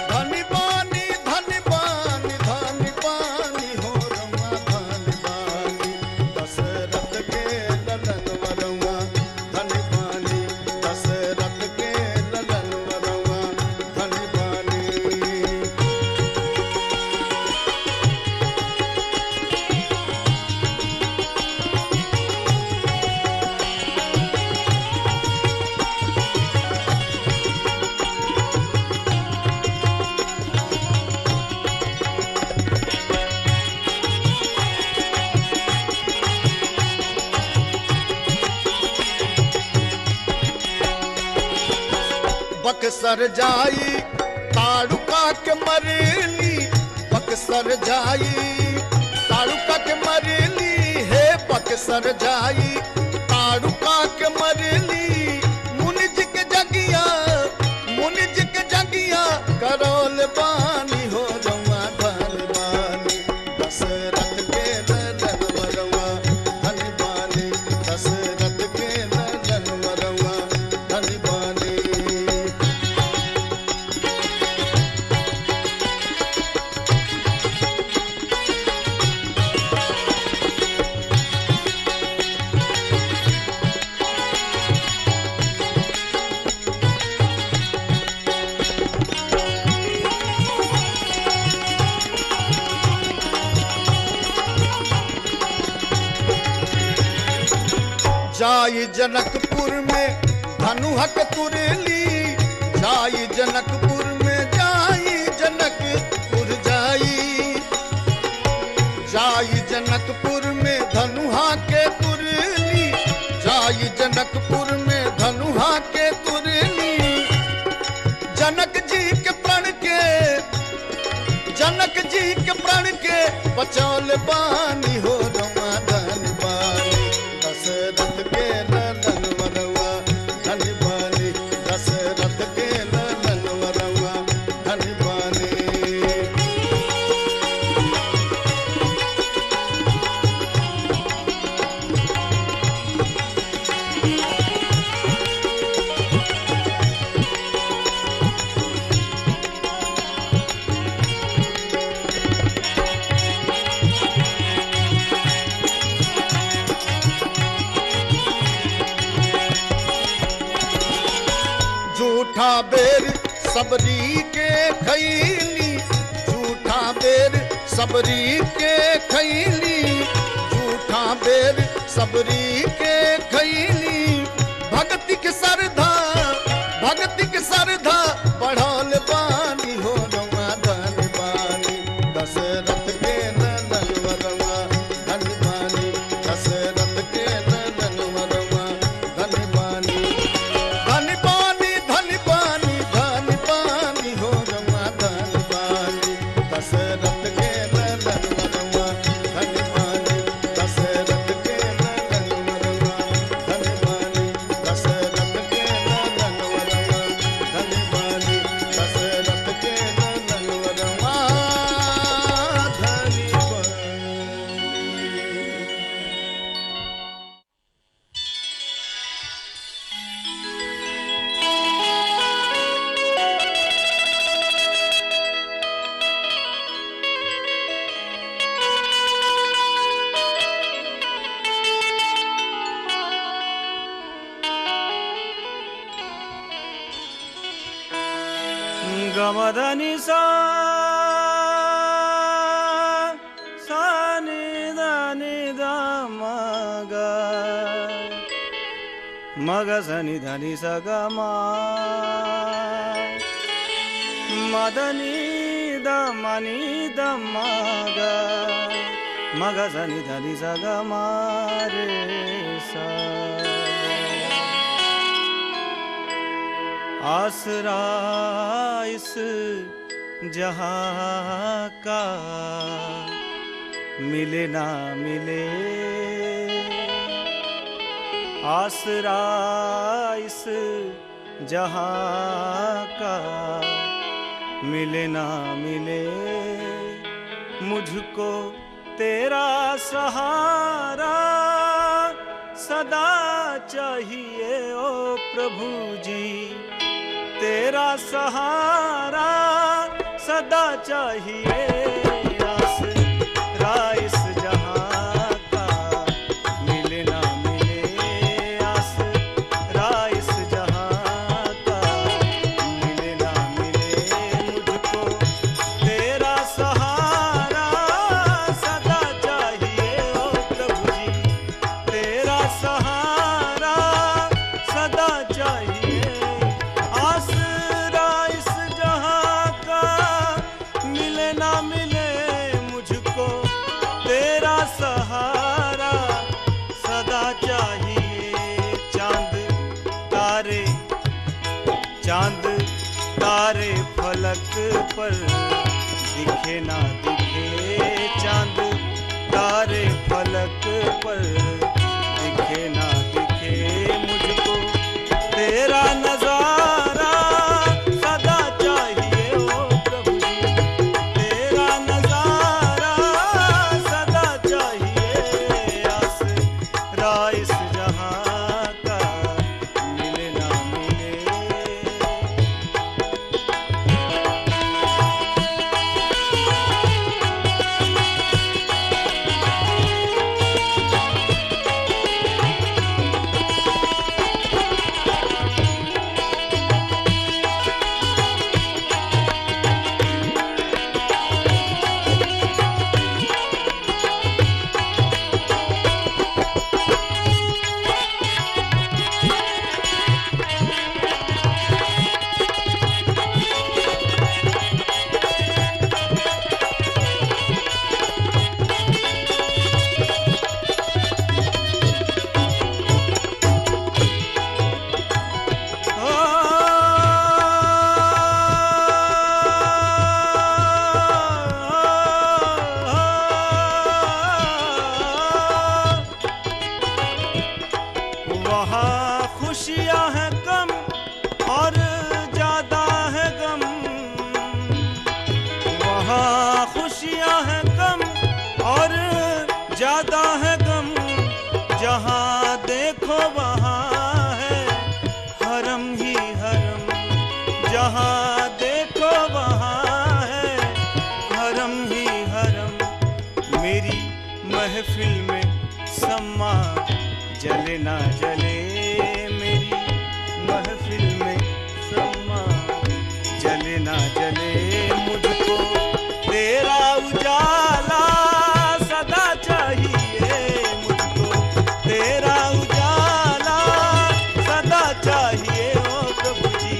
धनी बानी धनी बानी धनी बानी हो रउआ धनी बानी। दशरथ के ललन वरउआ धनी बानी। दशरथ के ललन वरउआ धनी बानी। बक्सर जाई ताड़ुका के मरेली। बक्सर जाई ताड़ुका के मरेली। हे बक्सर जाई ताड़ुका के मरली मुनिज के जगिया करौल बानी हो रवा धन बानी दशरथ के नंदन वरवा धन बानी दशरथ के नंदन वरवा धन बानी। जाई जनकपुर में धनुहक तुरली जाई जनकपुर में जाई जनकपुर जाई जनकपुर में धनुहा के तुरली जाई जनकपुर में धनुहा के तुरली जनक जी के प्रण के बचौल बानी हो रवा धन बानी दशरथ के नंदन वरवा धन बानी दशरथ के नंदन वरवा धन बानी। झूठा बेर सबरी के खैली झूठा बेर सबरी के खैली झूठा बेर सबरी के खैली भक्ति के श्रद्धा बढ़ल बानी हो रवा धन बानी दशरथ के नंदन वरवा धन बानी दशरथ के नंदन वरवा धन बानी। धन बानी धन बानी धन बानी हो रवा धन बानी दशरथ के नंदन वरवा धन बानी दशरथ के नंदन वरवा धन बानी दशरथ के नंदन वरवा धन बानी दशरथ के नंदन वरवा धन गमधनि सा नि धनि ध मग सनि धनि स ग म मदनि द मनि द मग मग सनि धनि स ग म रे सा। आसरा इस जहां का मिले ना मिले आसरा इस जहां का मिले ना मिले मुझको तेरा सहारा सदा चाहिए ओ प्रभु जी तेरा सहारा सदा चाहिए आसरा इस जहां का मिले ना मिले आसरा इस जहां का मिले ना मिले मुझको तेरा सहारा सदा चाहिए ओ प्रभु जी तेरा सहारा सदा चाहिए आसरा इस जहां का मिले ना मिले मुझको तेरा सहारा सदा चाहिए चांद तारे फलक पर दिखे ना दिखे चांद तारे फलक पर दिखे ना दिखे जहाँ देखो वहाँ है हरम ही हरम, जहाँ देखो वहाँ है हरम ही हरम। मेरी महफिल में सम्मा जले ना जले, मेरी महफिल में सम्मा जले ना जले। मुझको तेरा उजाला सदा चाहिए, मुझको तेरा उजाला सदा चाहिए। ओ प्रभु जी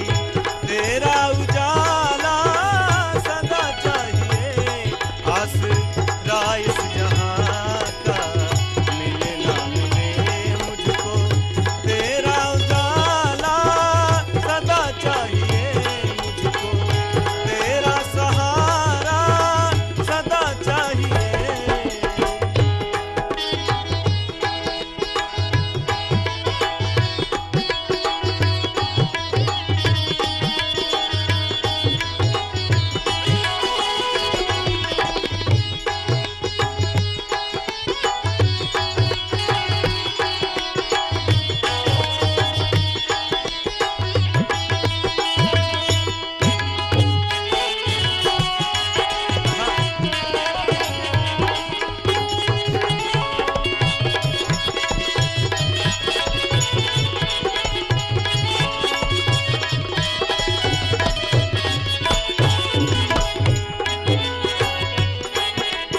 तेरा उजाला सदा चाहिए। आसरा इस जहां का मिले ना मिले, मुझको तेरा उजाला सदा चाहिए। मुझको तेरा सहारा सदा चाहिए।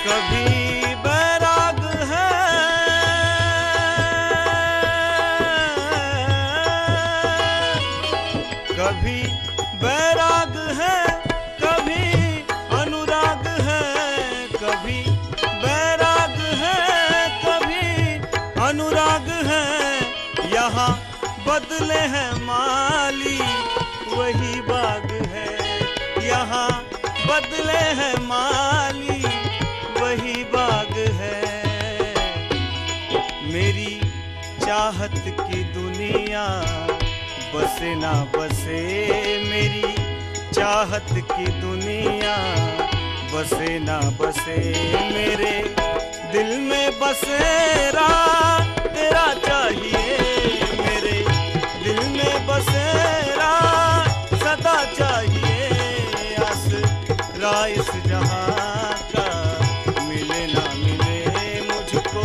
कभी बैराग है, कभी बैराग है, कभी अनुराग है। कभी बैराग है, कभी अनुराग है। यहाँ बदले हैं माली वही बाग है, यहाँ बदले हैं माली वही बाग है। मेरी चाहत की दुनिया बसे ना बसे, मेरी चाहत की दुनिया बसे ना बसे। मेरे दिल में बसेरा तेरा चाहिए, मेरे दिल में बसेरा सदा चाहिए। आसरा इस जहां का मिले ना मिले, मुझको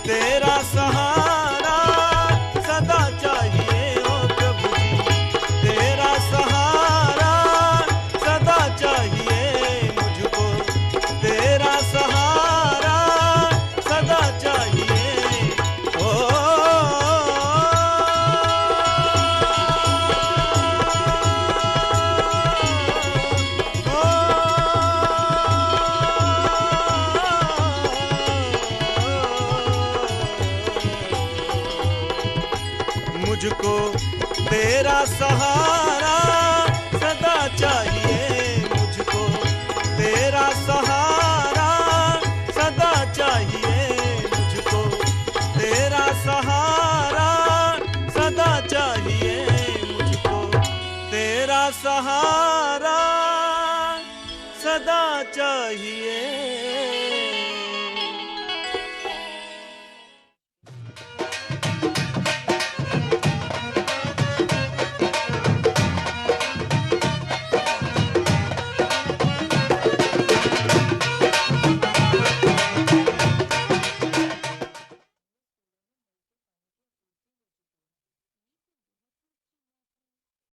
तेरा सहारा सदा चाहिए। ओ प्रभु जी तेरा सहारा सदा चाहिए, मुझको तेरा सहारा सदा चाहिए। ओ मुझको तेरा सहारा सदा चाहिए, मुझको तेरा सहारा सदा चाहिए। मुझको तेरा सहारा सदा चाहिए, मुझको तेरा सहारा सदा चाहिए।